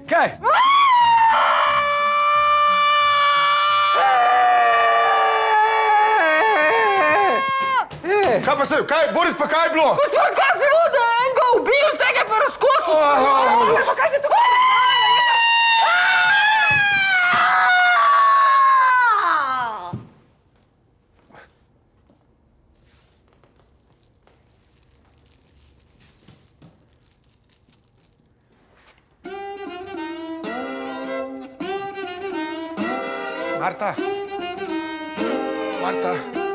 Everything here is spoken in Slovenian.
Kaj? Kaj pa se, kaj, Boris, pa kaj je bilo? Gospod, kaj se je da enega ubil, ste ga pa razkosil? Pa kaj se tukaj Marta. Marta.